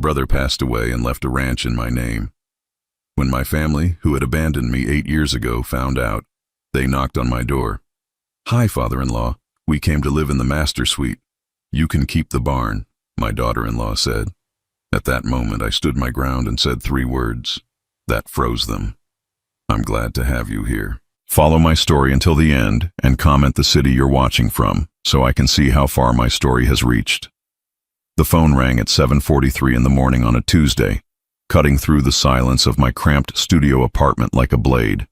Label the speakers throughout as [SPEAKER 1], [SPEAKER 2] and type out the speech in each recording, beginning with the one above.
[SPEAKER 1] brother passed away and left a ranch in my name. When my family, who had abandoned me 8 years ago, found out, they knocked on my door. "Hi, father-in-law. We came to live in the master suite. You can keep the barn," my daughter-in-law said. At that moment, I stood my ground and said 3 words. That froze them. "I'm glad to have you here." Follow my story until the end and comment the city you're watching from so I can see how far my story has reached. The phone rang at 7:43 in the morning on a Tuesday, cutting through the silence of my cramped studio apartment like a blade.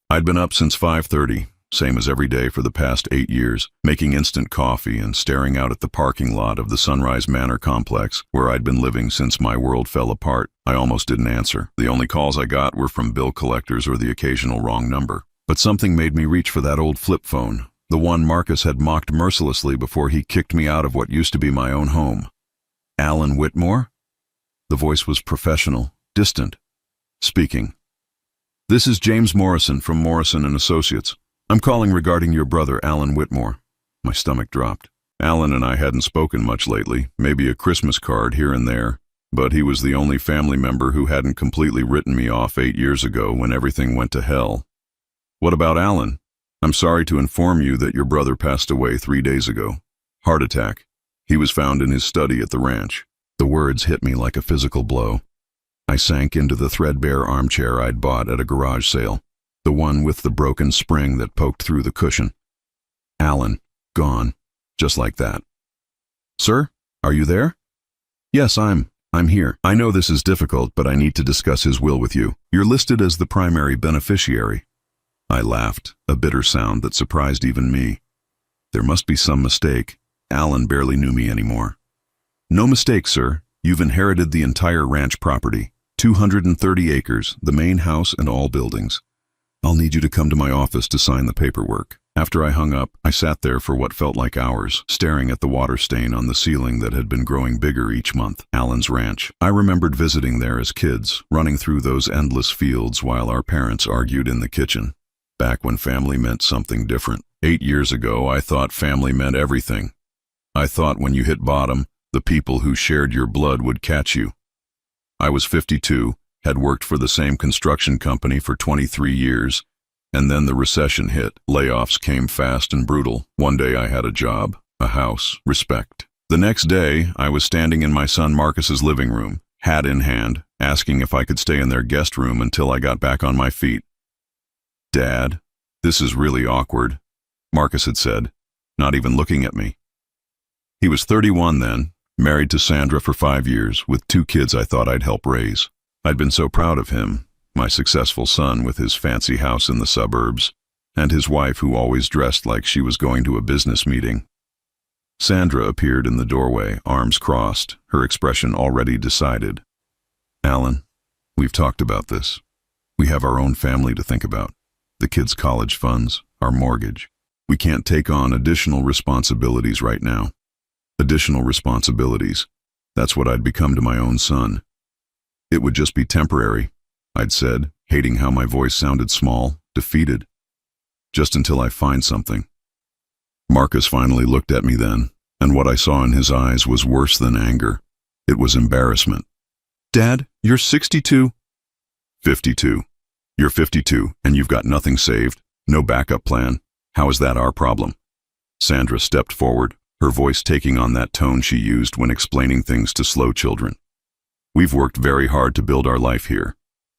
[SPEAKER 1] I'd been up since 5:30, same as every day for the past 8 years, making instant coffee and staring out at the parking lot of the Sunrise Manor complex where I'd been living since my world fell apart. I almost didn't answer. The only calls I got were from bill collectors or the occasional wrong number. But something made me reach for that old flip phone, the one Marcus had mocked mercilessly before he kicked me out of what used to be my own home. "Alan Whitmore?" The voice was professional, distant. Speaking. "This is James Morrison from Morrison & Associates. I'm calling regarding your brother, Alan Whitmore." My stomach dropped. Alan and I hadn't spoken much lately, maybe a Christmas card here and there, but he was the only family member who hadn't completely written me off 8 years ago when everything went to hell. "What about Alan? I'm sorry to inform you that your brother passed away 3 days ago. Heart attack. He was found in his study at the ranch." The words hit me like a physical blow. I sank into the threadbare armchair I'd bought at a garage sale, the one with the broken spring that poked through the cushion. Alan, gone, just like that. "Sir, are you there?" "Yes, I'm here. I know this is difficult, but I need to discuss his will with you. You're listed as the primary beneficiary." I laughed, a bitter sound that surprised even me. There must be some mistake. Alan barely knew me anymore. "No mistake, sir. You've inherited the entire ranch property, 230 acres, the main house and all buildings. I'll need you to come to my office to sign the paperwork." After I hung up, I sat there for what felt like hours, staring at the water stain on the ceiling that had been growing bigger each month. Alan's ranch. I remembered visiting there as kids, running through those endless fields while our parents argued in the kitchen. Back when family meant something different. 8 years ago, I thought family meant everything. I thought when you hit bottom, the people who shared your blood would catch you. I was 52, had worked for the same construction company for 23 years, and then the recession hit. Layoffs came fast and brutal. One day I had a job, a house, respect. The next day, I was standing in my son Marcus's living room, hat in hand, asking if I could stay in their guest room until I got back on my feet. "Dad, this is really awkward," Marcus had said, not even looking at me. He was 31 then, married to Sandra for 5 years, with 2 kids I thought I'd help raise. I'd been so proud of him, my successful son with his fancy house in the suburbs, and his wife who always dressed like she was going to a business meeting. Sandra appeared in the doorway, arms crossed, her expression already decided. "Alan, we've talked about this. We have our own family to think about. The kids' college funds, our mortgage. We can't take on additional responsibilities right now." Additional responsibilities. That's what I'd become to my own son. "It would just be temporary," I'd said, hating how my voice sounded small, defeated. "Just until I find something." Marcus finally looked at me then, and what I saw in his eyes was worse than anger. It was embarrassment. "Dad, you're 62. 52. You're 52, and you've got nothing saved, no backup plan. How is that our problem?" Sandra stepped forward, her voice taking on that tone she used when explaining things to slow children. "We've worked very hard to build our life here.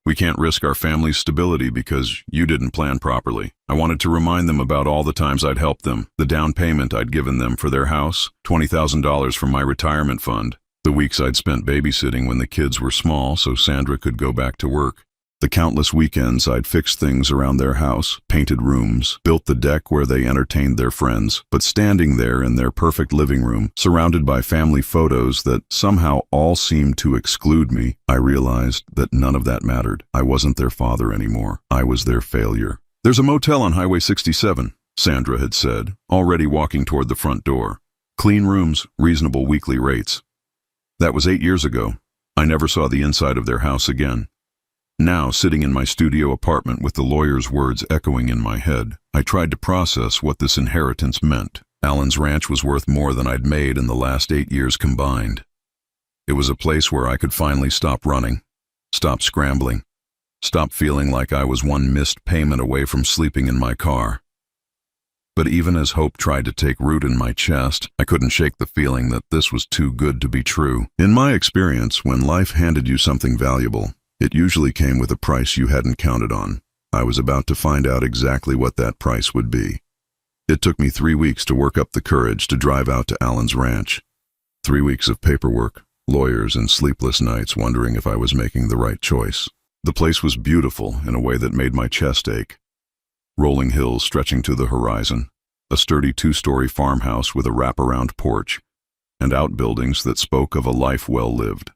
[SPEAKER 1] We can't risk our family's stability because you didn't plan properly." I wanted to remind them about all the times I'd helped them, the down payment I'd given them for their house, $20,000 from my retirement fund, the weeks I'd spent babysitting when the kids were small so Sandra could go back to work. The countless weekends I'd fixed things around their house, painted rooms, built the deck where they entertained their friends, but standing there in their perfect living room, surrounded by family photos that somehow all seemed to exclude me, I realized that none of that mattered. I wasn't their father anymore. I was their failure. "There's a motel on Highway 67, Sandra had said, already walking toward the front door. "Clean rooms, reasonable weekly rates." That was 8 years ago. I never saw the inside of their house again. Now, sitting in my studio apartment with the lawyer's words echoing in my head, I tried to process what this inheritance meant. Alan's ranch was worth more than I'd made in the last 8 years combined. It was a place where I could finally stop running, stop scrambling, stop feeling like I was one missed payment away from sleeping in my car. But even as hope tried to take root in my chest, I couldn't shake the feeling that this was too good to be true. In my experience, when life handed you something valuable, it usually came with a price you hadn't counted on. I was about to find out exactly what that price would be. It took me 3 weeks to work up the courage to drive out to Alan's ranch. 3 weeks of paperwork, lawyers, and sleepless nights wondering if I was making the right choice. The place was beautiful in a way that made my chest ache. Rolling hills stretching to the horizon, a sturdy 2-story farmhouse with a wraparound porch, and outbuildings that spoke of a life well lived.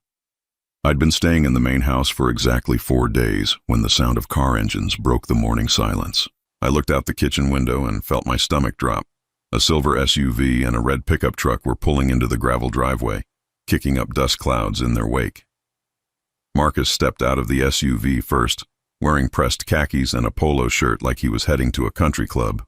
[SPEAKER 1] I'd been staying in the main house for exactly 4 days when the sound of car engines broke the morning silence. I looked out the kitchen window and felt my stomach drop. A silver SUV and a red pickup truck were pulling into the gravel driveway, kicking up dust clouds in their wake. Marcus stepped out of the SUV first, wearing pressed khakis and a polo shirt like he was heading to a country club.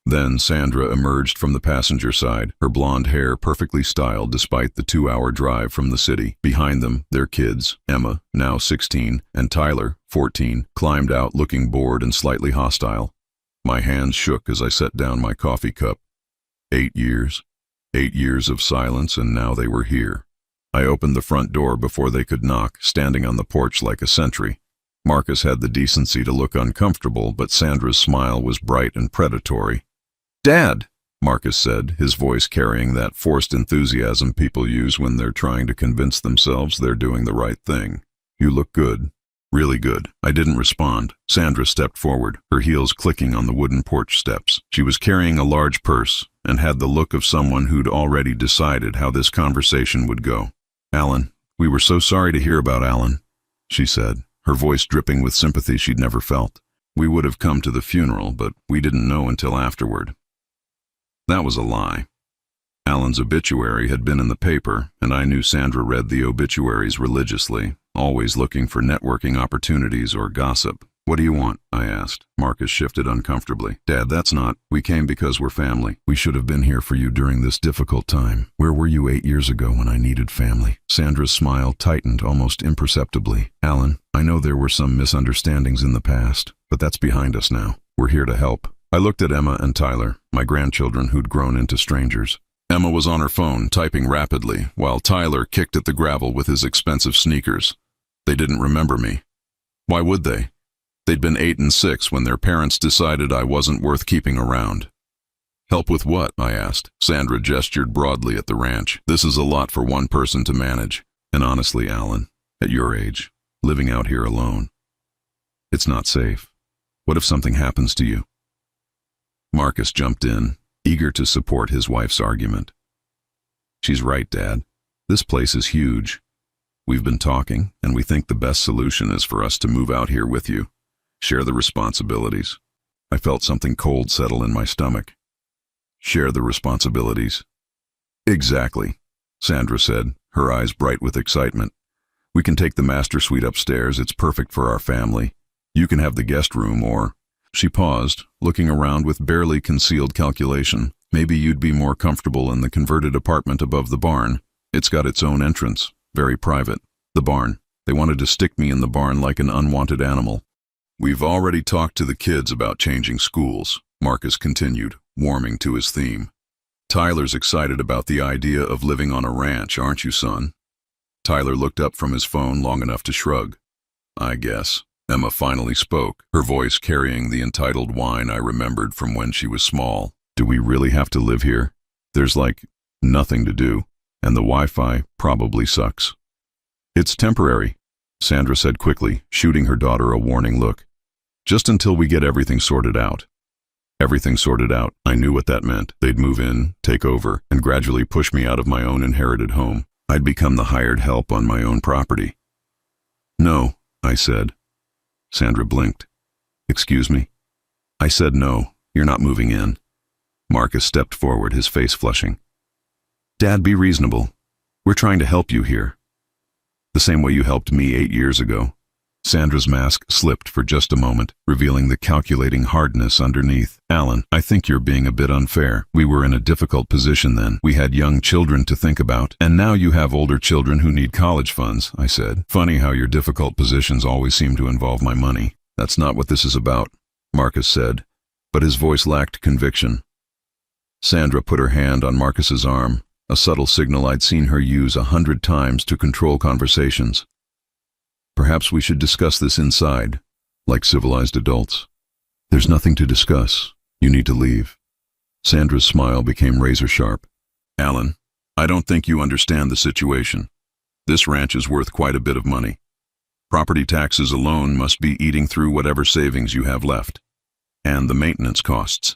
[SPEAKER 1] Then Sandra emerged from the passenger side, her blonde hair perfectly styled despite the 2-hour drive from the city. Behind them, their kids, Emma, now 16, and Tyler, 14, climbed out looking bored and slightly hostile. My hands shook as I set down my coffee cup. 8 years. 8 years of silence, and now they were here. I opened the front door before they could knock, standing on the porch like a sentry. Marcus had the decency to look uncomfortable, but Sandra's smile was bright and predatory. "Dad," Marcus said, his voice carrying that forced enthusiasm people use when they're trying to convince themselves they're doing the right thing. "You look good. Really good." I didn't respond. Sandra stepped forward, her heels clicking on the wooden porch steps. She was carrying a large purse and had the look of someone who'd already decided how this conversation would go. "Alan, we were so sorry to hear about Alan," she said, her voice dripping with sympathy she'd never felt. "We would have come to the funeral, but we didn't know until afterward." That was a lie. Alan's obituary had been in the paper, and I knew Sandra read the obituaries religiously, always looking for networking opportunities or gossip. "What do you want?" I asked. Marcus shifted uncomfortably. "Dad, that's not. We came because we're family. We should have been here for you during this difficult time. Where were you 8 years ago when I needed family?" Sandra's smile tightened almost imperceptibly. "Alan, I know there were some misunderstandings in the past, but that's behind us now. We're here to help." I looked at Emma and Tyler, my grandchildren who'd grown into strangers. Emma was on her phone, typing rapidly, while Tyler kicked at the gravel with his expensive sneakers. They didn't remember me. Why would they? They'd been 8 and 6 when their parents decided I wasn't worth keeping around. "Help with what?" I asked. Sandra gestured broadly at the ranch. "This is a lot for one person to manage. And honestly, Alan, at your age, living out here alone, it's not safe. What if something happens to you?" Marcus jumped in, eager to support his wife's argument. "She's right, Dad. This place is huge. We've been talking, and we think the best solution is for us to move out here with you. Share the responsibilities." I felt something cold settle in my stomach. "Share the responsibilities." "Exactly," Sandra said, her eyes bright with excitement. "We can take the master suite upstairs. It's perfect for our family. You can have the guest room, or—" She paused, looking around with barely concealed calculation. "Maybe you'd be more comfortable in the converted apartment above the barn. It's got its own entrance, very private. The barn. They wanted to stick me in the barn like an unwanted animal." "We've already talked to the kids about changing schools," Marcus continued, warming to his theme. "Tyler's excited about the idea of living on a ranch, aren't you, son?" Tyler looked up from his phone long enough to shrug. "I guess." Emma finally spoke, her voice carrying the entitled whine I remembered from when she was small. "Do we really have to live here? There's like nothing to do, and the Wi-Fi probably sucks." "It's temporary," Sandra said quickly, shooting her daughter a warning look. "Just until we get everything sorted out." Everything sorted out. I knew what that meant. They'd move in, take over, and gradually push me out of my own inherited home. I'd become the hired help on my own property. "No," I said. Sandra blinked. "Excuse me?" I said no, you're not moving in. Marcus stepped forward, his face flushing. "Dad, be reasonable. We're trying to help you here. The same way you helped me 8 years ago. Sandra's mask slipped for just a moment, revealing the calculating hardness underneath. Alan, I think you're being a bit unfair. We were in a difficult position then. We had young children to think about, and now you have older children who need college funds, I said. Funny how your difficult positions always seem to involve my money. That's not what this is about, Marcus said, but his voice lacked conviction. Sandra put her hand on Marcus's arm, a subtle signal I'd seen her use 100 times to control conversations. Perhaps we should discuss this inside, like civilized adults. There's nothing to discuss. You need to leave. Sandra's smile became razor sharp. Alan, I don't think you understand the situation. This ranch is worth quite a bit of money. Property taxes alone must be eating through whatever savings you have left, and the maintenance costs.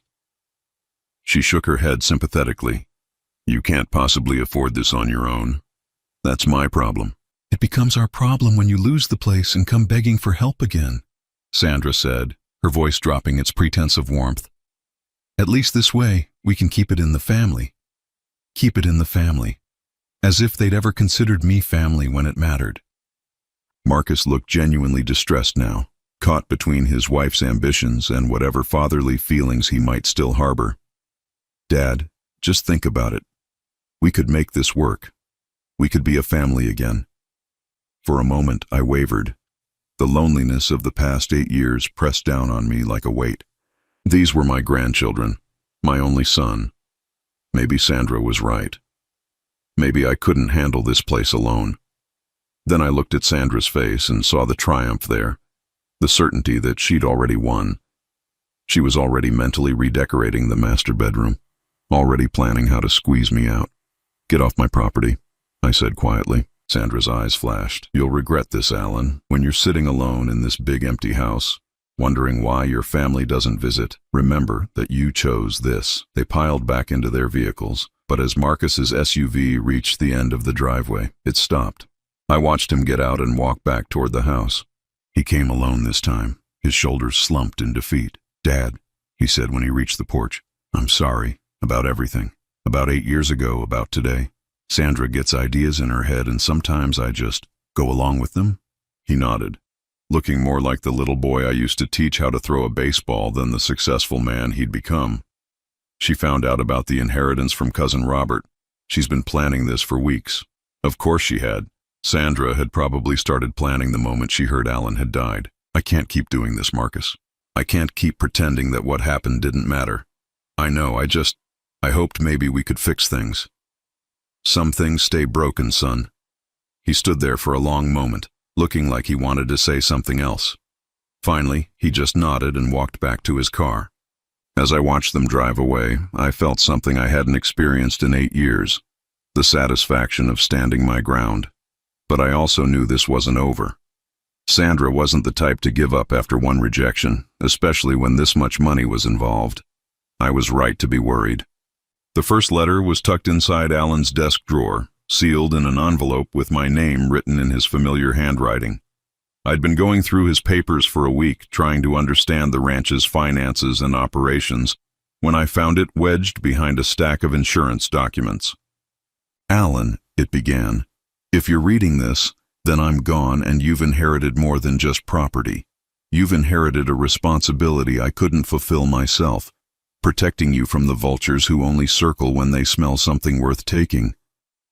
[SPEAKER 1] She shook her head sympathetically. You can't possibly afford this on your own. That's my problem. It becomes our problem when you lose the place and come begging for help again, Sandra said, her voice dropping its pretense of warmth. At least this way, we can keep it in the family. Keep it in the family. As if they'd ever considered me family when it mattered. Marcus looked genuinely distressed now, caught between his wife's ambitions and whatever fatherly feelings he might still harbor. Dad, just think about it. We could make this work. We could be a family again. For a moment, I wavered. The loneliness of the past 8 years pressed down on me like a weight. These were my grandchildren, my only son. Maybe Sandra was right. Maybe I couldn't handle this place alone. Then I looked at Sandra's face and saw the triumph there, the certainty that she'd already won. She was already mentally redecorating the master bedroom, already planning how to squeeze me out. Get off my property, I said quietly. Sandra's eyes flashed. You'll regret this, Alan, when you're sitting alone in this big empty house, wondering why your family doesn't visit. Remember that you chose this. They piled back into their vehicles, but as Marcus's SUV reached the end of the driveway, it stopped. I watched him get out and walk back toward the house. He came alone this time, his shoulders slumped in defeat. Dad, he said when he reached the porch, I'm sorry about everything. About 8 years ago, about today. Sandra gets ideas in her head and sometimes I just go along with them. He nodded, looking more like the little boy I used to teach how to throw a baseball than the successful man he'd become. She found out about the inheritance from Cousin Robert. She's been planning this for weeks. Of course she had. Sandra had probably started planning the moment she heard Alan had died. I can't keep doing this, Marcus. I can't keep pretending that what happened didn't matter. I know, I hoped maybe we could fix things. Some things stay broken, son. He stood there for a long moment, looking like he wanted to say something else. Finally, he just nodded and walked back to his car. As I watched them drive away, I felt something I hadn't experienced in 8 years, the satisfaction of standing my ground. But I also knew this wasn't over. Sandra wasn't the type to give up after one rejection, especially when this much money was involved. I was right to be worried. The first letter was tucked inside Alan's desk drawer, sealed in an envelope with my name written in his familiar handwriting. I'd been going through his papers for a week, trying to understand the ranch's finances and operations, when I found it wedged behind a stack of insurance documents. Alan, it began, if you're reading this, then I'm gone and you've inherited more than just property. You've inherited a responsibility I couldn't fulfill myself, protecting you from the vultures who only circle when they smell something worth taking.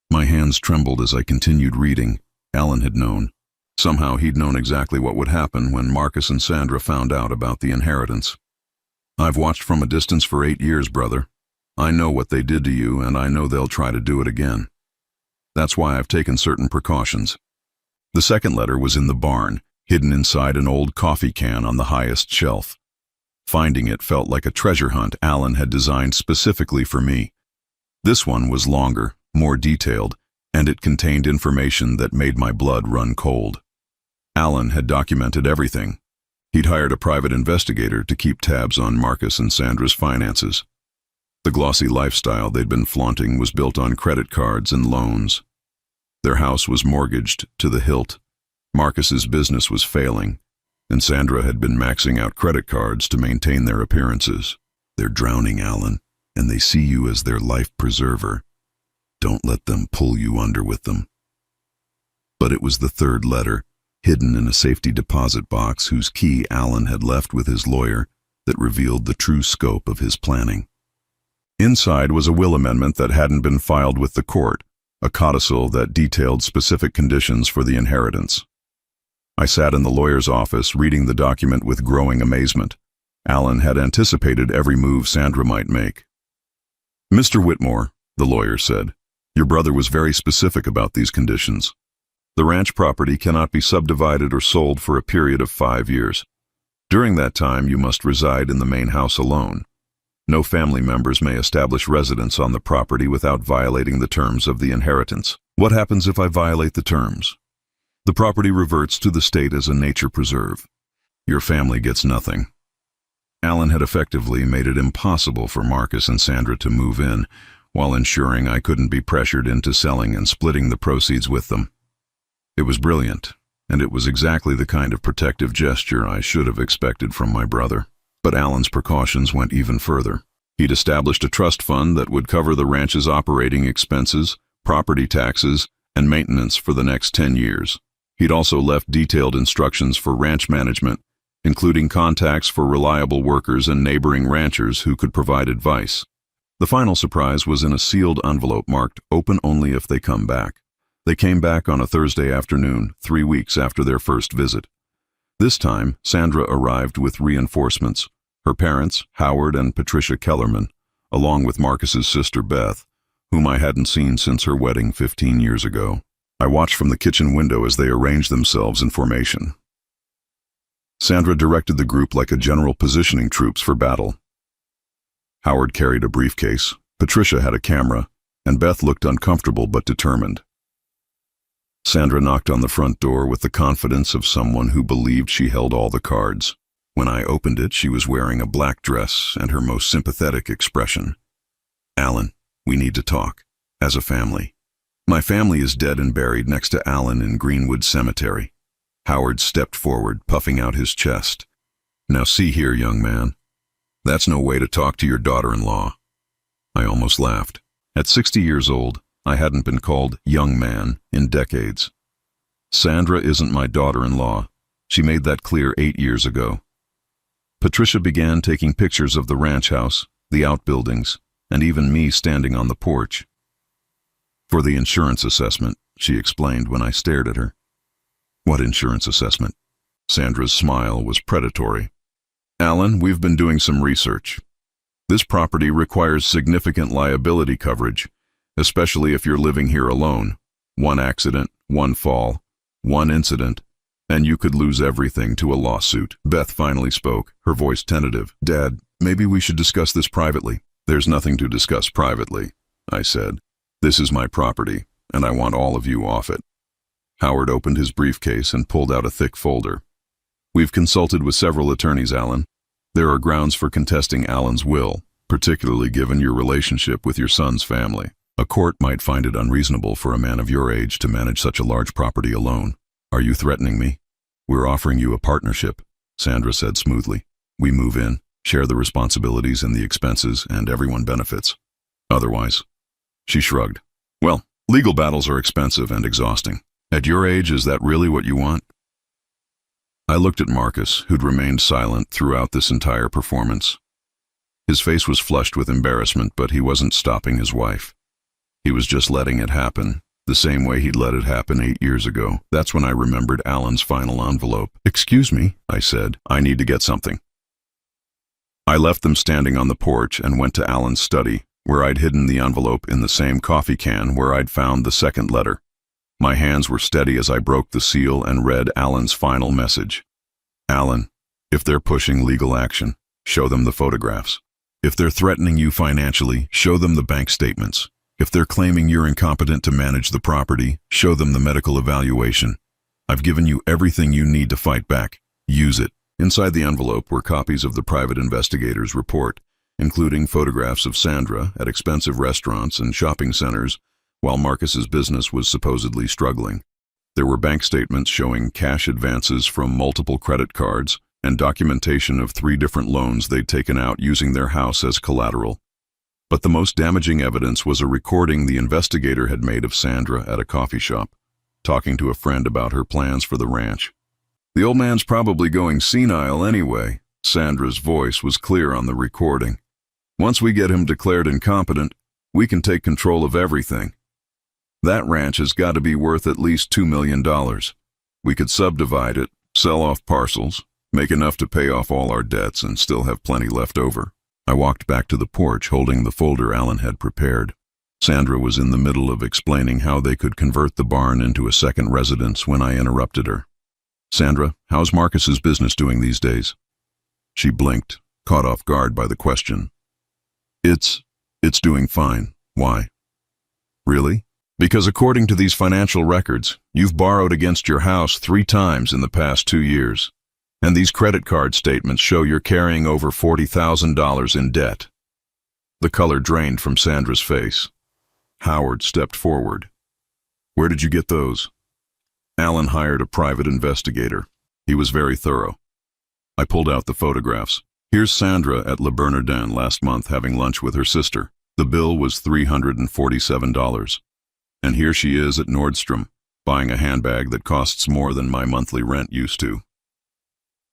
[SPEAKER 1] My hands trembled as I continued reading. Alan had known. Somehow he'd known exactly what would happen when Marcus and Sandra found out about the inheritance. I've watched from a distance for 8 years, brother. I know what they did to you, and I know they'll try to do it again. That's why I've taken certain precautions. The second letter was in the barn, hidden inside an old coffee can on the highest shelf. Finding it felt like a treasure hunt Alan had designed specifically for me. This one was longer, more detailed, and it contained information that made my blood run cold. Alan had documented everything. He'd hired a private investigator to keep tabs on Marcus and Sandra's finances. The glossy lifestyle they'd been flaunting was built on credit cards and loans. Their house was mortgaged to the hilt. Marcus's business was failing, and Sandra had been maxing out credit cards to maintain their appearances. They're drowning, Alan, and they see you as their life preserver. Don't let them pull you under with them. But it was the third letter, hidden in a safety deposit box whose key Alan had left with his lawyer, that revealed the true scope of his planning. Inside was a will amendment that hadn't been filed with the court, a codicil that detailed specific conditions for the inheritance. I sat in the lawyer's office reading the document with growing amazement. Alan had anticipated every move Sandra might make. "Mr. Whitmore," the lawyer said, "your brother was very specific about these conditions. The ranch property cannot be subdivided or sold for a period of 5 years. During that time, you must reside in the main house alone. No family members may establish residence on the property without violating the terms of the inheritance. What happens if I violate the terms? The property reverts to the state as a nature preserve. Your family gets nothing." Alan had effectively made it impossible for Marcus and Sandra to move in, while ensuring I couldn't be pressured into selling and splitting the proceeds with them. It was brilliant, and it was exactly the kind of protective gesture I should have expected from my brother. But Alan's precautions went even further. He'd established a trust fund that would cover the ranch's operating expenses, property taxes, and maintenance for the next 10 years. He'd also left detailed instructions for ranch management, including contacts for reliable workers and neighboring ranchers who could provide advice. The final surprise was in a sealed envelope marked "Open only if they come back." They came back on a Thursday afternoon, 3 weeks after their first visit. This time, Sandra arrived with reinforcements, her parents, Howard and Patricia Kellerman, along with Marcus's sister Beth, whom I hadn't seen since her wedding 15 years ago. I watched from the kitchen window as they arranged themselves in formation. Sandra directed the group like a general positioning troops for battle. Howard carried a briefcase, Patricia had a camera, and Beth looked uncomfortable but determined. Sandra knocked on the front door with the confidence of someone who believed she held all the cards. When I opened it, she was wearing a black dress and her most sympathetic expression. "Alan, we need to talk, as a family. My family is dead and buried next to Alan in Greenwood Cemetery." Howard stepped forward, puffing out his chest. "Now see here, young man. That's no way to talk to your daughter-in-law." I almost laughed. At 60 years old, I hadn't been called young man in decades. Sandra isn't my daughter-in-law. She made that clear 8 years ago. Patricia began taking pictures of the ranch house, the outbuildings, and even me standing on the porch. "For the insurance assessment," she explained when I stared at her. "What insurance assessment?" Sandra's smile was predatory. "Alan, we've been doing some research. This property requires significant liability coverage, especially if you're living here alone. One accident, one fall, one incident, and you could lose everything to a lawsuit." Beth finally spoke, her voice tentative. "Dad, maybe we should discuss this privately." "There's nothing to discuss privately," I said. "This is my property, and I want all of you off it." Howard opened his briefcase and pulled out a thick folder. "We've consulted with several attorneys, Alan. There are grounds for contesting Alan's will, particularly given your relationship with your son's family. A court might find it unreasonable for a man of your age to manage such a large property alone. Are you threatening me?" "We're offering you a partnership," Sandra said smoothly. "We move in, share the responsibilities and the expenses, and everyone benefits. Otherwise." She shrugged. "Well, legal battles are expensive and exhausting. At your age, is that really what you want?" I looked at Marcus, who'd remained silent throughout this entire performance. His face was flushed with embarrassment, but he wasn't stopping his wife. He was just letting it happen, the same way he'd let it happen 8 years ago. That's when I remembered Alan's final envelope. "Excuse me," I said. "I need to get something." I left them standing on the porch and went to Alan's study, where I'd hidden the envelope in the same coffee can where I'd found the second letter. My hands were steady as I broke the seal and read Alan's final message. "Alan, if they're pushing legal action, show them the photographs. If they're threatening you financially, show them the bank statements. If they're claiming you're incompetent to manage the property, show them the medical evaluation. I've given you everything you need to fight back. Use it." Inside the envelope were copies of the private investigator's report, including photographs of Sandra at expensive restaurants and shopping centers, while Marcus's business was supposedly struggling. There were bank statements showing cash advances from multiple credit cards and documentation of 3 different loans they'd taken out using their house as collateral. But the most damaging evidence was a recording the investigator had made of Sandra at a coffee shop, talking to a friend about her plans for the ranch. "The old man's probably going senile anyway." Sandra's voice was clear on the recording. "Once we get him declared incompetent, we can take control of everything. That ranch has got to be worth at least $2 million. We could subdivide it, sell off parcels, make enough to pay off all our debts, and still have plenty left over." I walked back to the porch holding the folder Alan had prepared. Sandra was in the middle of explaining how they could convert the barn into a second residence when I interrupted her. "Sandra, how's Marcus's business doing these days?" She blinked, caught off guard by the question. It's doing fine. Why?" "Really?" "Because according to these financial records, you've borrowed against your house 3 times in the past 2 years. And these credit card statements show you're carrying over $40,000 in debt." The color drained from Sandra's face. Howard stepped forward. "Where did you get those?" "Alan hired a private investigator. He was very thorough." I pulled out the photographs. "Here's Sandra at Le Bernardin last month having lunch with her sister. The bill was $347. And here she is at Nordstrom, buying a handbag that costs more than my monthly rent used to."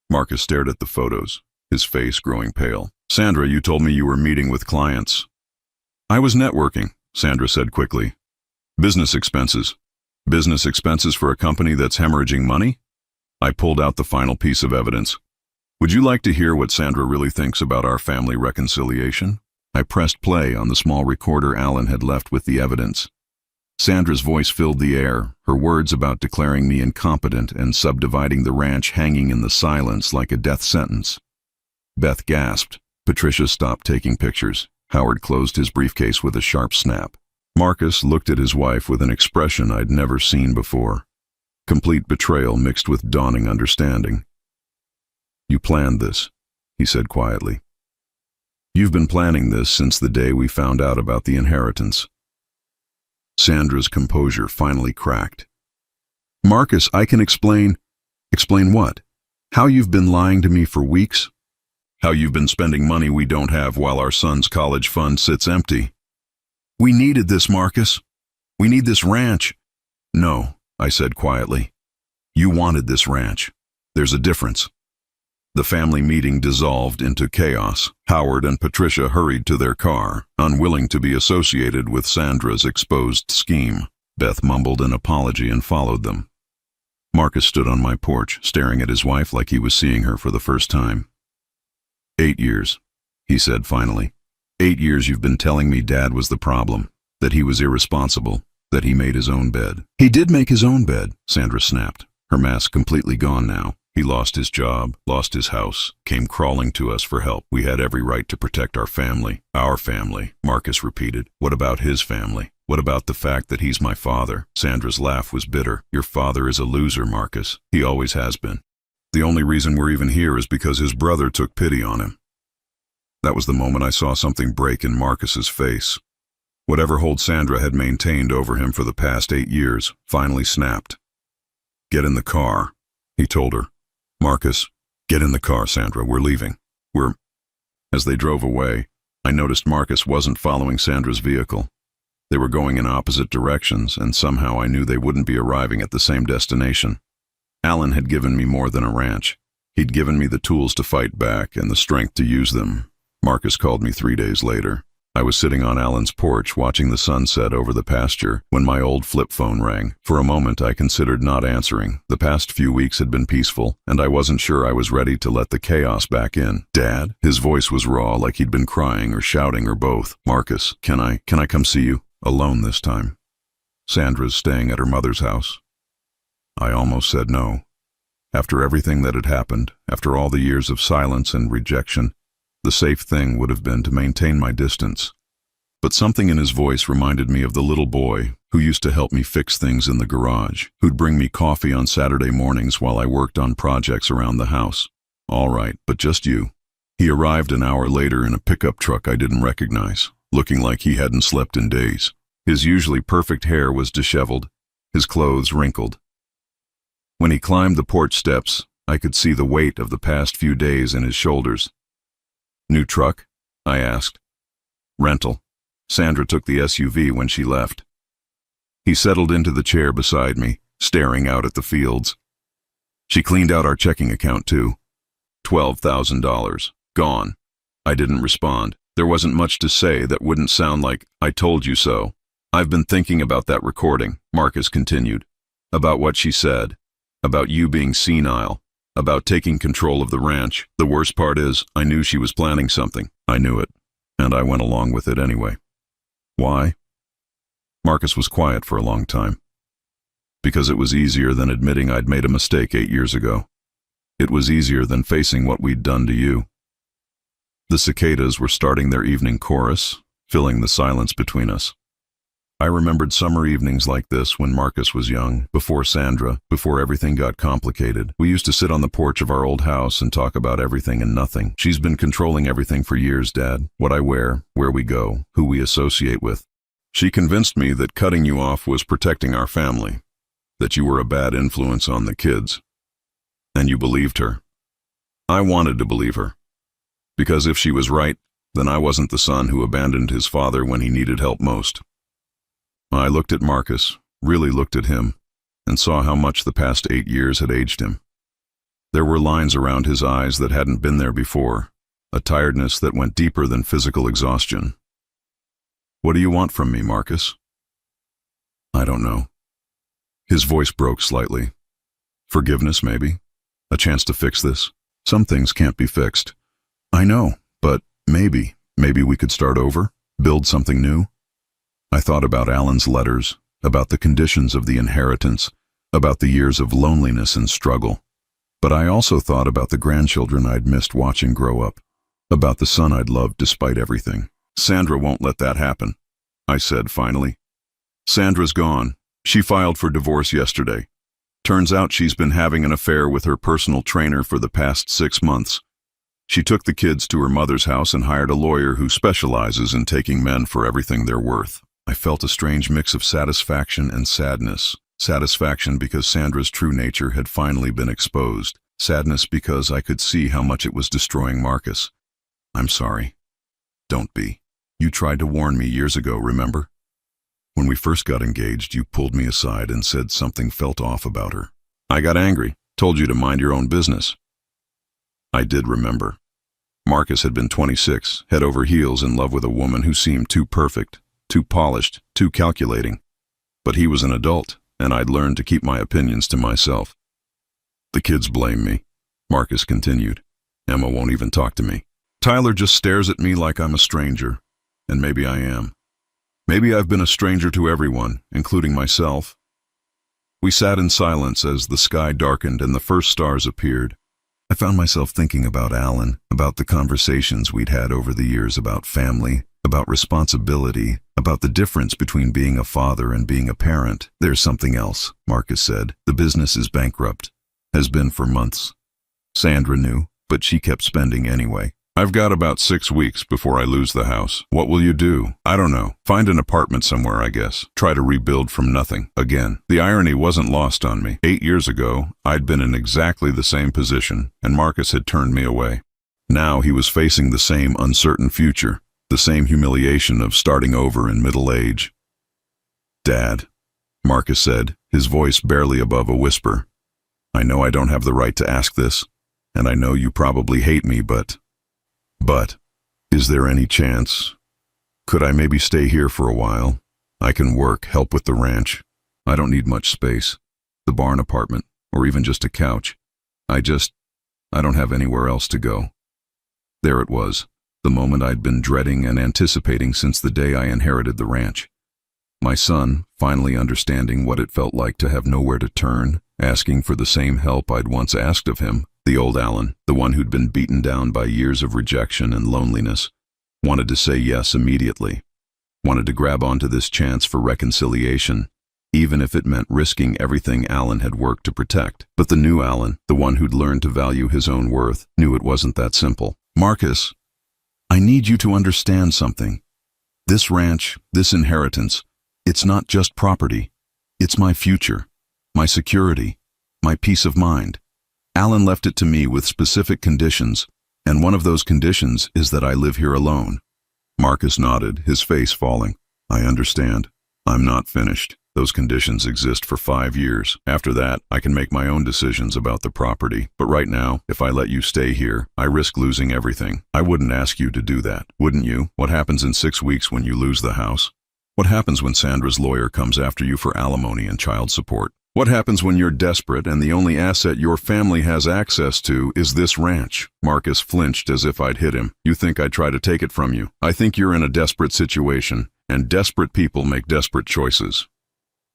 [SPEAKER 1] Marcus stared at the photos, his face growing pale. "Sandra, you told me you were meeting with clients." "I was networking," Sandra said quickly. "Business expenses. Business expenses for a company that's hemorrhaging money?" I pulled out the final piece of evidence. "Would you like to hear what Sandra really thinks about our family reconciliation?" I pressed play on the small recorder Alan had left with the evidence. Sandra's voice filled the air, her words about declaring me incompetent and subdividing the ranch hanging in the silence like a death sentence. Beth gasped. Patricia stopped taking pictures. Howard closed his briefcase with a sharp snap. Marcus looked at his wife with an expression I'd never seen before. Complete betrayal mixed with dawning understanding. "You planned this," he said quietly. "You've been planning this since the day we found out about the inheritance." Sandra's composure finally cracked. "Marcus, I can explain." "Explain what? How you've been lying to me for weeks? How you've been spending money we don't have while our son's college fund sits empty?" "We needed this, Marcus. We need this ranch." "No," I said quietly. "You wanted this ranch. There's a difference." The family meeting dissolved into chaos. Howard and Patricia hurried to their car, unwilling to be associated with Sandra's exposed scheme. Beth mumbled an apology and followed them. Marcus stood on my porch, staring at his wife like he was seeing her for the first time. 8 years, he said finally. 8 years you've been telling me Dad was the problem, that he was irresponsible, that he made his own bed." "He did make his own bed," Sandra snapped, her mask completely gone now. "He lost his job, lost his house, came crawling to us for help. We had every right to protect our family." "Our family," Marcus repeated. "What about his family? What about the fact that he's my father?" Sandra's laugh was bitter. "Your father is a loser, Marcus. He always has been. The only reason we're even here is because his brother took pity on him." That was the moment I saw something break in Marcus's face. Whatever hold Sandra had maintained over him for the past 8 years finally snapped. "Get in the car," he told her. "Marcus, get in the car, Sandra. We're leaving. As they drove away, I noticed Marcus wasn't following Sandra's vehicle. They were going in opposite directions, and somehow I knew they wouldn't be arriving at the same destination. Alan had given me more than a ranch. He'd given me the tools to fight back and the strength to use them. Marcus called me 3 days later. I was sitting on Alan's porch watching the sunset over the pasture when my old flip phone rang. For a moment I considered not answering. The past few weeks had been peaceful, and I wasn't sure I was ready to let the chaos back in. "Dad?" His voice was raw, like he'd been crying or shouting or both. "Marcus, can I come see you? Alone this time. Sandra's staying at her mother's house." I almost said no. After everything that had happened, after all the years of silence and rejection, the safe thing would have been to maintain my distance. But something in his voice reminded me of the little boy who used to help me fix things in the garage, who'd bring me coffee on Saturday mornings while I worked on projects around the house. "All right, but just you." He arrived an hour later in a pickup truck I didn't recognize, looking like he hadn't slept in days. His usually perfect hair was disheveled, his clothes wrinkled. When he climbed the porch steps, I could see the weight of the past few days in his shoulders. "New truck?" I asked. "Rental. Sandra took the SUV when she left." He settled into the chair beside me, staring out at the fields. She cleaned out our checking account too. $12,000. Gone. I didn't respond. There wasn't much to say that wouldn't sound like, "I told you so." "I've been thinking about that recording," Marcus continued. "About what she said. About you being senile. About taking control of the ranch. The worst part is, I knew she was planning something. I knew it. And I went along with it anyway." "Why?" Marcus was quiet for a long time. "Because it was easier than admitting I'd made a mistake 8 years ago. It was easier than facing what we'd done to you." The cicadas were starting their evening chorus, filling the silence between us. I remembered summer evenings like this when Marcus was young, before Sandra, before everything got complicated. We used to sit on the porch of our old house and talk about everything and nothing. "She's been controlling everything for years, Dad. What I wear, where we go, who we associate with. She convinced me that cutting you off was protecting our family, that you were a bad influence on the kids. And you believed her. I wanted to believe her. Because if she was right, then I wasn't the son who abandoned his father when he needed help most." I looked at Marcus, really looked at him, and saw how much the past 8 years had aged him. There were lines around his eyes that hadn't been there before, a tiredness that went deeper than physical exhaustion. "What do you want from me, Marcus?" "I don't know." His voice broke slightly. "Forgiveness, maybe? A chance to fix this? Some things can't be fixed." "I know, but maybe we could start over, build something new." I thought about Alan's letters, about the conditions of the inheritance, about the years of loneliness and struggle. But I also thought about the grandchildren I'd missed watching grow up, about the son I'd loved despite everything. "Sandra won't let that happen," I said finally. "Sandra's gone. She filed for divorce yesterday. Turns out she's been having an affair with her personal trainer for the past 6 months. She took the kids to her mother's house and hired a lawyer who specializes in taking men for everything they're worth." I felt a strange mix of satisfaction and sadness. Satisfaction because Sandra's true nature had finally been exposed. Sadness because I could see how much it was destroying Marcus. "I'm sorry." "Don't be. You tried to warn me years ago, remember? When we first got engaged, you pulled me aside and said something felt off about her. I got angry, told you to mind your own business." I did remember. Marcus had been 26, head over heels in love with a woman who seemed too perfect, too polished, too calculating. But he was an adult, and I'd learned to keep my opinions to myself. "The kids blame me," Marcus continued. "Emma won't even talk to me. Tyler just stares at me like I'm a stranger, and maybe I am. Maybe I've been a stranger to everyone, including myself." We sat in silence as the sky darkened and the first stars appeared. I found myself thinking about Alan, about the conversations we'd had over the years about family, about responsibility, about the difference between being a father and being a parent. "There's something else," Marcus said. "The business is bankrupt. Has been for months. Sandra knew, but she kept spending anyway. I've got about 6 weeks before I lose the house. What will you do?" "I don't know. Find an apartment somewhere, I guess. Try to rebuild from nothing, again." The irony wasn't lost on me. 8 years ago, I'd been in exactly the same position, and Marcus had turned me away. Now he was facing the same uncertain future, the same humiliation of starting over in middle age. "Dad," Marcus said, his voice barely above a whisper. "I know I don't have the right to ask this, and I know you probably hate me, but is there any chance? Could I maybe stay here for a while? I can work, help with the ranch. I don't need much space. The barn apartment, or even just a couch. I don't have anywhere else to go." There it was, the moment I'd been dreading and anticipating since the day I inherited the ranch. My son, finally understanding what it felt like to have nowhere to turn, asking for the same help I'd once asked of him. The old Alan, the one who'd been beaten down by years of rejection and loneliness, wanted to say yes immediately, wanted to grab onto this chance for reconciliation, even if it meant risking everything Alan had worked to protect. But the new Alan, the one who'd learned to value his own worth, knew it wasn't that simple. "Marcus, I need you to understand something. This ranch, this inheritance, it's not just property. It's my future, my security, my peace of mind. Alan left it to me with specific conditions, and one of those conditions is that I live here alone." Marcus nodded, his face falling. "I understand. I'm not finished." Those conditions exist for 5 years. After that, I can make my own decisions about the property. But right now, if I let you stay here, I risk losing everything. I wouldn't ask you to do that, wouldn't you? What happens in 6 weeks when you lose the house? What happens when Sandra's lawyer comes after you for alimony and child support? What happens when you're desperate and the only asset your family has access to is this ranch? Marcus flinched as if I'd hit him. You think I'd try to take it from you? I think you're in a desperate situation, and desperate people make desperate choices.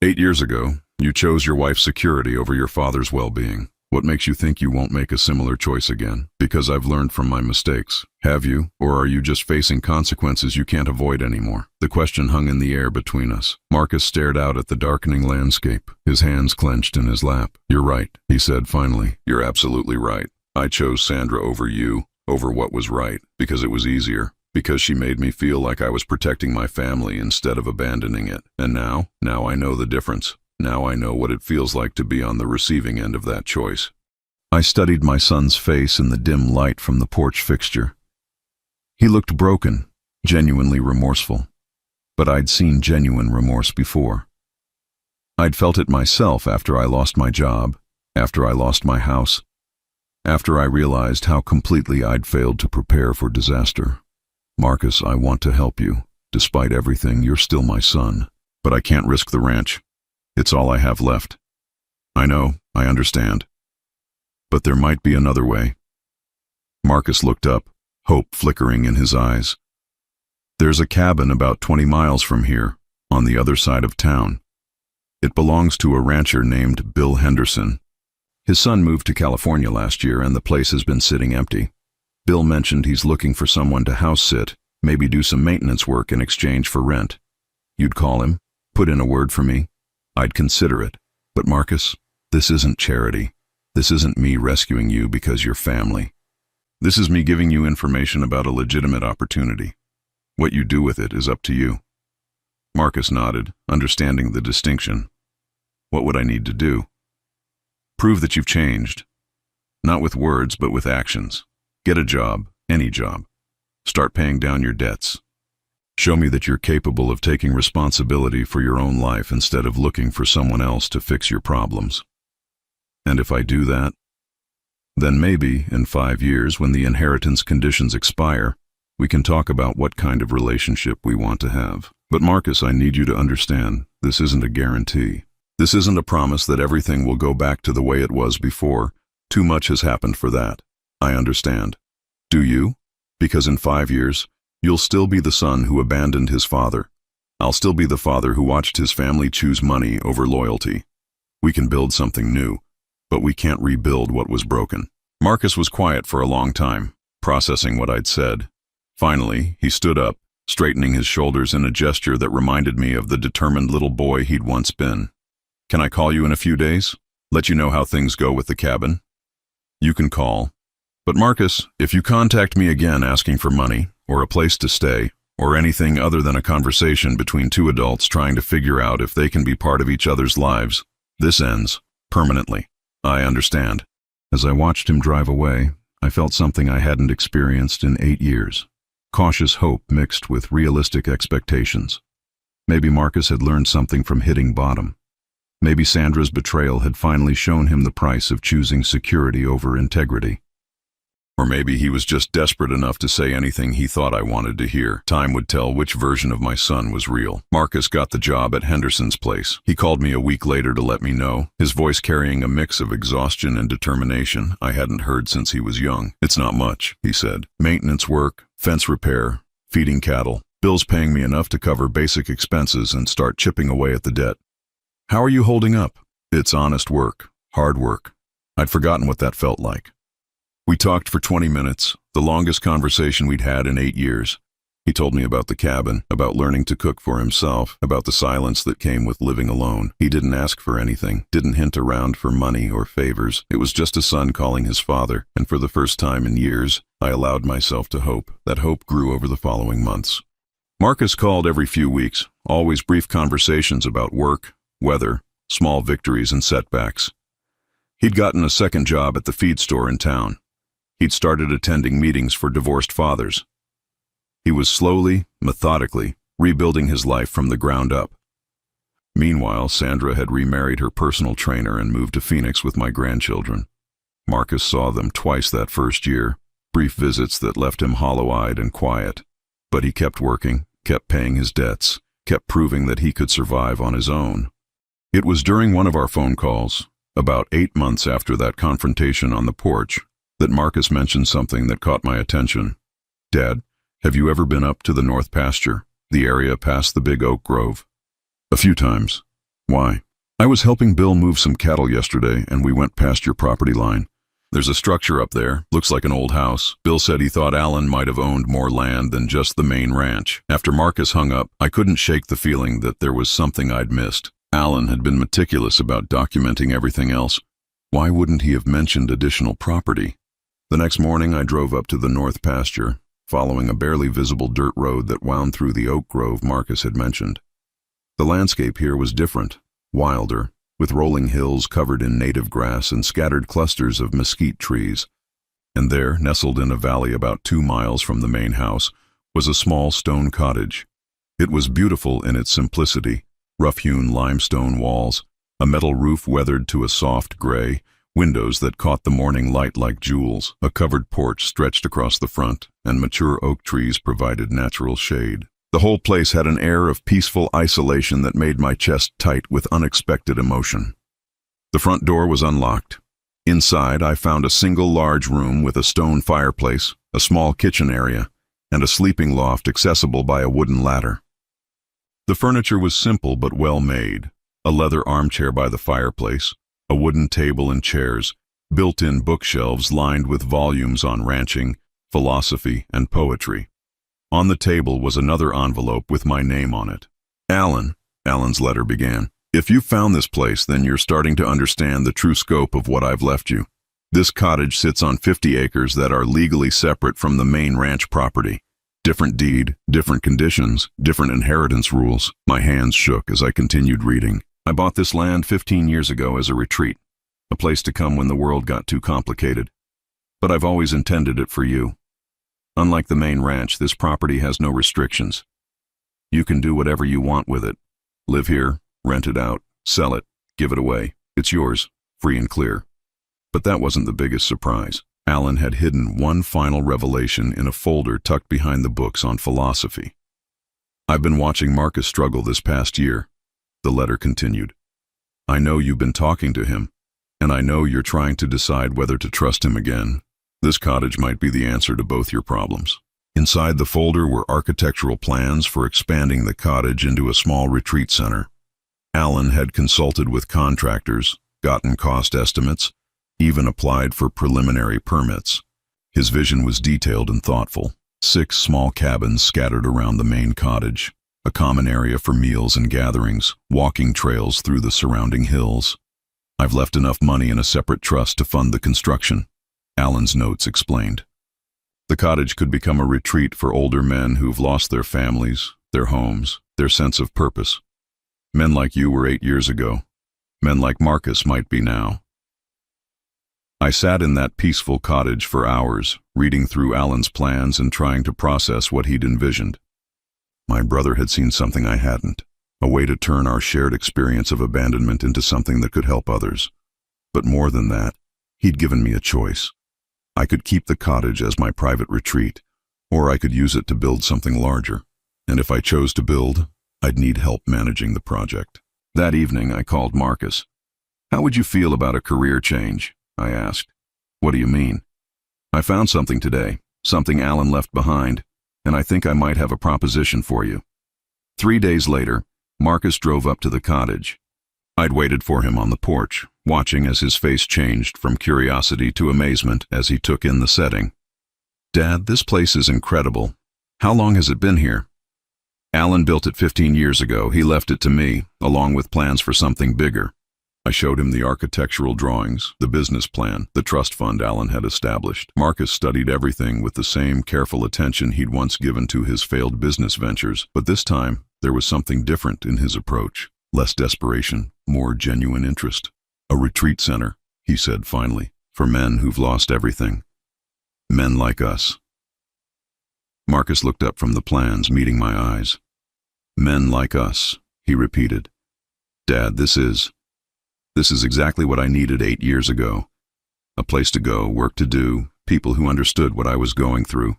[SPEAKER 1] 8 years ago, you chose your wife's security over your father's well-being. What makes you think you won't make a similar choice again? Because I've learned from my mistakes. Have you? Or are you just facing consequences you can't avoid anymore? The question hung in the air between us. Marcus stared out at the darkening landscape, his hands clenched in his lap. You're right, he said finally. You're absolutely right. I chose Sandra over you, over what was right, because it was easier. Because she made me feel like I was protecting my family instead of abandoning it. And now I know the difference. Now I know what it feels like to be on the receiving end of that choice. I studied my son's face in the dim light from the porch fixture. He looked broken, genuinely remorseful. But I'd seen genuine remorse before. I'd felt it myself after I lost my job, after I lost my house, after I realized how completely I'd failed to prepare for disaster. Marcus, I want to help you. Despite everything, you're still my son. But I can't risk the ranch. It's all I have left. I know, I understand. But there might be another way. Marcus looked up, hope flickering in his eyes. There's a cabin about 20 miles from here, on the other side of town. It belongs to a rancher named Bill Henderson. His son moved to California last year and the place has been sitting empty. Bill mentioned he's looking for someone to house sit, maybe do some maintenance work in exchange for rent. You'd call him, put in a word for me. I'd consider it. But Marcus, this isn't charity. This isn't me rescuing you because you're family. This is me giving you information about a legitimate opportunity. What you do with it is up to you. Marcus nodded, understanding the distinction. What would I need to do? Prove that you've changed. Not with words, but with actions. Get a job, any job. Start paying down your debts. Show me that you're capable of taking responsibility for your own life instead of looking for someone else to fix your problems. And if I do that, then maybe in 5 years when the inheritance conditions expire, we can talk about what kind of relationship we want to have. But Marcus, I need you to understand, this isn't a guarantee. This isn't a promise that everything will go back to the way it was before. Too much has happened for that. I understand. Do you? Because in 5 years, you'll still be the son who abandoned his father. I'll still be the father who watched his family choose money over loyalty. We can build something new, but we can't rebuild what was broken. Marcus was quiet for a long time, processing what I'd said. Finally, he stood up, straightening his shoulders in a gesture that reminded me of the determined little boy he'd once been. Can I call you in a few days? Let you know how things go with the cabin? You can call. But Marcus, if you contact me again asking for money, or a place to stay, or anything other than a conversation between two adults trying to figure out if they can be part of each other's lives, this ends, permanently. I understand. As I watched him drive away, I felt something I hadn't experienced in 8 years. Cautious hope mixed with realistic expectations. Maybe Marcus had learned something from hitting bottom. Maybe Sandra's betrayal had finally shown him the price of choosing security over integrity. Or maybe he was just desperate enough to say anything he thought I wanted to hear. Time would tell which version of my son was real. Marcus got the job at Henderson's place. He called me a week later to let me know, his voice carrying a mix of exhaustion and determination I hadn't heard since he was young. It's not much, he said. Maintenance work, fence repair, feeding cattle. Bill's paying me enough to cover basic expenses and start chipping away at the debt. How are you holding up? It's honest work, hard work. I'd forgotten what that felt like. We talked for 20 minutes, the longest conversation we'd had in 8 years. He told me about the cabin, about learning to cook for himself, about the silence that came with living alone. He didn't ask for anything, didn't hint around for money or favors. It was just a son calling his father, and for the first time in years, I allowed myself to hope. That hope grew over the following months. Marcus called every few weeks, always brief conversations about work, weather, small victories and setbacks. He'd gotten a second job at the feed store in town. He'd started attending meetings for divorced fathers. He was slowly, methodically, rebuilding his life from the ground up. Meanwhile, Sandra had remarried her personal trainer and moved to Phoenix with my grandchildren. Marcus saw them twice that first year, brief visits that left him hollow-eyed and quiet. But he kept working, kept paying his debts, kept proving that he could survive on his own. It was during one of our phone calls, about 8 months after that confrontation on the porch, that Marcus mentioned something that caught my attention. "Dad, have you ever been up to the North Pasture, the area past the big oak grove?" "A few times." "Why?" "I was helping Bill move some cattle yesterday, and we went past your property line. There's a structure up there, looks like an old house. Bill said he thought Alan might have owned more land than just the main ranch." After Marcus hung up, I couldn't shake the feeling that there was something I'd missed. Alan had been meticulous about documenting everything else. Why wouldn't he have mentioned additional property? The next morning, I drove up to the North Pasture, following a barely visible dirt road that wound through the oak grove Marcus had mentioned. The landscape here was different, wilder, with rolling hills covered in native grass and scattered clusters of mesquite trees. And there, nestled in a valley about 2 miles from the main house, was a small stone cottage. It was beautiful in its simplicity: rough-hewn limestone walls, a metal roof weathered to a soft gray, windows that caught the morning light like jewels, a covered porch stretched across the front, and mature oak trees provided natural shade. The whole place had an air of peaceful isolation that made my chest tight with unexpected emotion. The front door was unlocked. Inside, I found a single large room with a stone fireplace, a small kitchen area, and a sleeping loft accessible by a wooden ladder. The furniture was simple but well made: a leather armchair by the fireplace, a wooden table and chairs, built-in bookshelves lined with volumes on ranching, philosophy, and poetry. On the table was another envelope with my name on it. "Alan," Alan's letter began, "if you found this place, then you're starting to understand the true scope of what I've left you. This cottage sits on 50 acres that are legally separate from the main ranch property. Different deed, different conditions, different inheritance rules." My hands shook as I continued reading. "I bought this land 15 years ago as a retreat, a place to come when the world got too complicated. But I've always intended it for you. Unlike the main ranch, this property has no restrictions. You can do whatever you want with it. Live here, rent it out, sell it, give it away. It's yours, free and clear." But that wasn't the biggest surprise. Alan had hidden one final revelation in a folder tucked behind the books on philosophy. "I've been watching Marcus struggle this past year," the letter continued. "I know you've been talking to him, and I know you're trying to decide whether to trust him again. This cottage might be the answer to both your problems." Inside the folder were architectural plans for expanding the cottage into a small retreat center. Alan had consulted with contractors, gotten cost estimates, even applied for preliminary permits. His vision was detailed and thoughtful: 6 small cabins scattered around the main cottage, a common area for meals and gatherings, walking trails through the surrounding hills. "I've left enough money in a separate trust to fund the construction," Alan's notes explained. "The cottage could become a retreat for older men who've lost their families, their homes, their sense of purpose. Men like you were 8 years ago. Men like Marcus might be now." I sat in that peaceful cottage for hours, reading through Alan's plans and trying to process what he'd envisioned. My brother had seen something I hadn't, a way to turn our shared experience of abandonment into something that could help others. But more than that, he'd given me a choice. I could keep the cottage as my private retreat, or I could use it to build something larger. And if I chose to build, I'd need help managing the project. That evening, I called Marcus. "How would you feel about a career change?" I asked. "What do you mean?" "I found something today, something Alan left behind, and I think I might have a proposition for you." 3 days later, Marcus drove up to the cottage. I'd waited for him on the porch, watching as his face changed from curiosity to amazement as he took in the setting. "Dad, this place is incredible. How long has it been here?" "Alan built it 15 years ago. He left it to me, along with plans for something bigger." I showed him the architectural drawings, the business plan, the trust fund Alan had established. Marcus studied everything with the same careful attention he'd once given to his failed business ventures, but this time there was something different in his approach. Less desperation, more genuine interest. "A retreat center," he said finally, "for men who've lost everything. Men like us." Marcus looked up from the plans, meeting my eyes. "Men like us," he repeated. Dad, this is exactly what I needed 8 years ago. A place to go, work to do, people who understood what I was going through.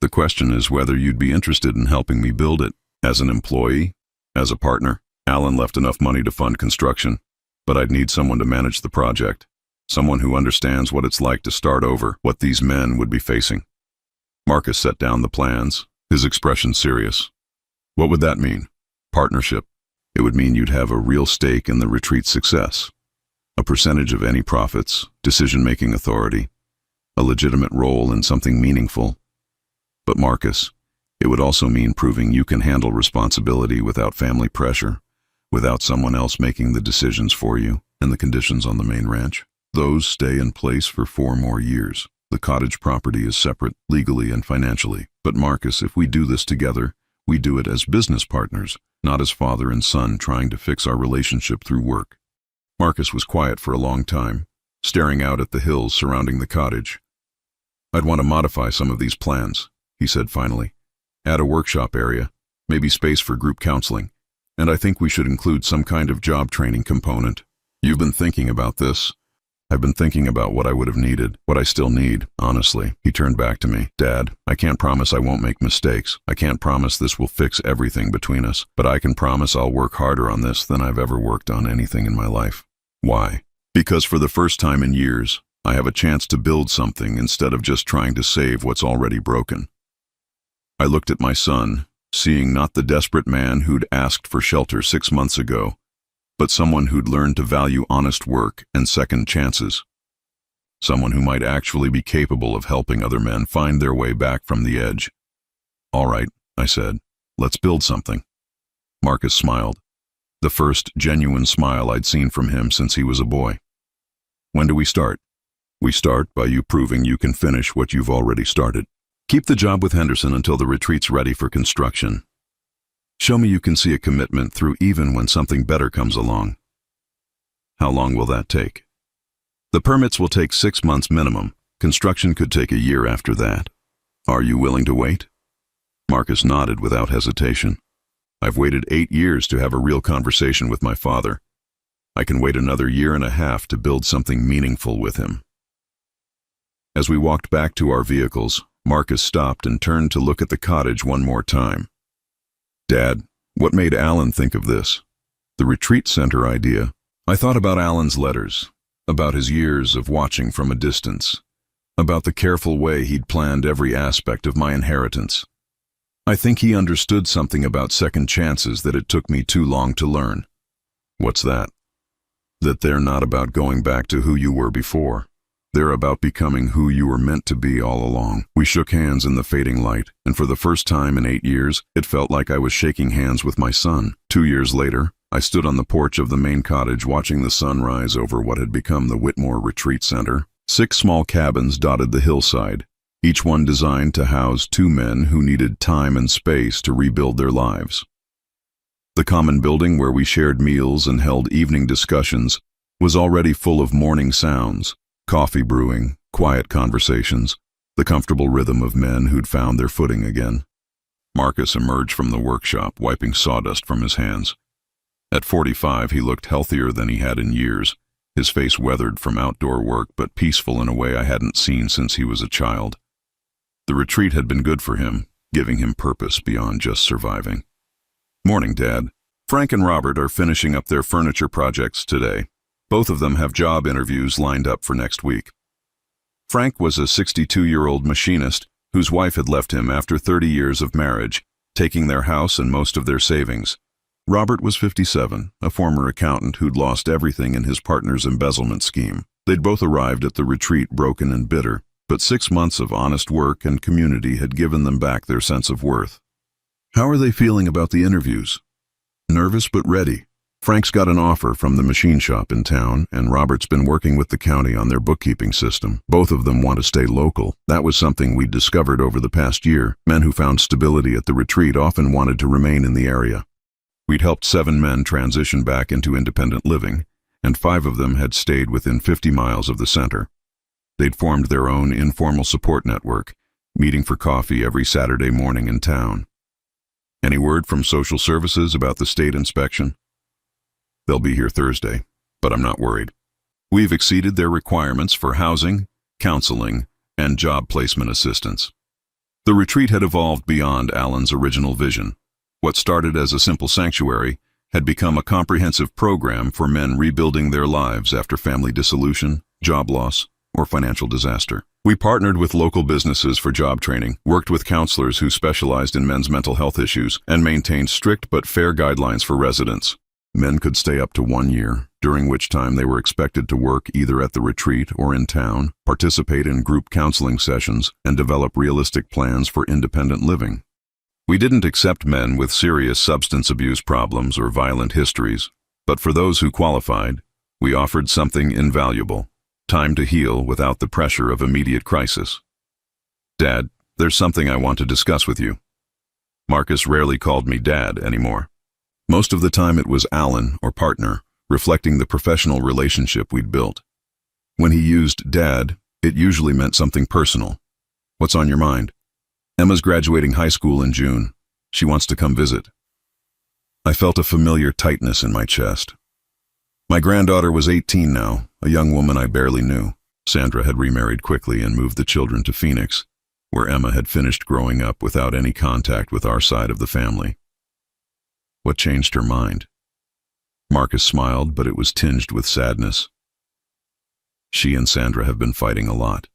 [SPEAKER 1] The question is whether you'd be interested in helping me build it. As an employee, as a partner. Alan left enough money to fund construction, but I'd need someone to manage the project. Someone who understands what it's like to start over, what these men would be facing. Marcus set down the plans, his expression serious. What would that mean? Partnership. It would mean you'd have a real stake in the retreat's success. A percentage of any profits, decision-making authority, a legitimate role in something meaningful. But Marcus, it would also mean proving you can handle responsibility without family pressure, without someone else making the decisions for you, and the conditions on the main ranch. Those stay in place for 4 more years. The cottage property is separate, legally and financially. But Marcus, if we do this together, we do it as business partners, not as father and son trying to fix our relationship through work. Marcus was quiet for a long time, staring out at the hills surrounding the cottage. I'd want to modify some of these plans, he said finally. Add a workshop area, maybe space for group counseling, and I think we should include some kind of job training component. You've been thinking about this. I've been thinking about what I would have needed, what I still need, honestly. He turned back to me. Dad, I can't promise I won't make mistakes. I can't promise this will fix everything between us, but I can promise I'll work harder on this than I've ever worked on anything in my life. Why? Because for the first time in years, I have a chance to build something instead of just trying to save what's already broken. I looked at my son, seeing not the desperate man who'd asked for shelter 6 months ago, but someone who'd learned to value honest work and second chances. Someone who might actually be capable of helping other men find their way back from the edge. All right, I said, let's build something. Marcus smiled, the first genuine smile I'd seen from him since he was a boy. When do we start? We start by you proving you can finish what you've already started. Keep the job with Henderson until the retreat's ready for construction. Show me you can see a commitment through even when something better comes along. How long will that take? The permits will take 6 months minimum. Construction could take a year after that. Are you willing to wait? Marcus nodded without hesitation. I've waited 8 years to have a real conversation with my father. I can wait another 1.5 years to build something meaningful with him. As we walked back to our vehicles, Marcus stopped and turned to look at the cottage one more time. Dad, what made Alan think of this? The retreat center idea. I thought about Alan's letters, about his years of watching from a distance, about the careful way he'd planned every aspect of my inheritance. I think he understood something about second chances that it took me too long to learn. What's that? That they're not about going back to who you were before. They're about becoming who you were meant to be all along. We shook hands in the fading light, and for the first time in 8 years, it felt like I was shaking hands with my son. 2 years later, I stood on the porch of the main cottage watching the sun rise over what had become the Whitmore Retreat Center. 6 small cabins dotted the hillside, each one designed to house 2 men who needed time and space to rebuild their lives. The common building where we shared meals and held evening discussions was already full of morning sounds. Coffee brewing, quiet conversations, the comfortable rhythm of men who'd found their footing again. Marcus emerged from the workshop, wiping sawdust from his hands. At 45, he looked healthier than he had in years, his face weathered from outdoor work but peaceful in a way I hadn't seen since he was a child. The retreat had been good for him, giving him purpose beyond just surviving. Morning, Dad. Frank and Robert are finishing up their furniture projects today. Both of them have job interviews lined up for next week. Frank was a 62-year-old machinist whose wife had left him after 30 years of marriage, taking their house and most of their savings. Robert was 57, a former accountant who'd lost everything in his partner's embezzlement scheme. They'd both arrived at the retreat broken and bitter, but 6 months of honest work and community had given them back their sense of worth. How are they feeling about the interviews? Nervous but ready. Frank's got an offer from the machine shop in town, and Robert's been working with the county on their bookkeeping system. Both of them want to stay local. That was something we'd discovered over the past year. Men who found stability at the retreat often wanted to remain in the area. We'd helped 7 men transition back into independent living, and 5 of them had stayed within 50 miles of the center. They'd formed their own informal support network, meeting for coffee every Saturday morning in town. Any word from social services about the state inspection? They'll be here Thursday, but I'm not worried. We've exceeded their requirements for housing, counseling, and job placement assistance. The retreat had evolved beyond Alan's original vision. What started as a simple sanctuary had become a comprehensive program for men rebuilding their lives after family dissolution, job loss, or financial disaster. We partnered with local businesses for job training, worked with counselors who specialized in men's mental health issues, and maintained strict but fair guidelines for residents. Men could stay up to 1 year, during which time they were expected to work either at the retreat or in town, participate in group counseling sessions, and develop realistic plans for independent living. We didn't accept men with serious substance abuse problems or violent histories, but for those who qualified, we offered something invaluable: time to heal without the pressure of immediate crisis. Dad, there's something I want to discuss with you. Marcus rarely called me Dad anymore. Most of the time it was Alan or partner, reflecting the professional relationship we'd built. When he used Dad, it usually meant something personal. What's on your mind? Emma's graduating high school in June. She wants to come visit. I felt a familiar tightness in my chest. My granddaughter was 18 now, a young woman I barely knew. Sandra had remarried quickly and moved the children to Phoenix, where Emma had finished growing up without any contact with our side of the family. What changed her mind? Marcus smiled, but it was tinged with sadness. She and Sandra have been fighting a lot.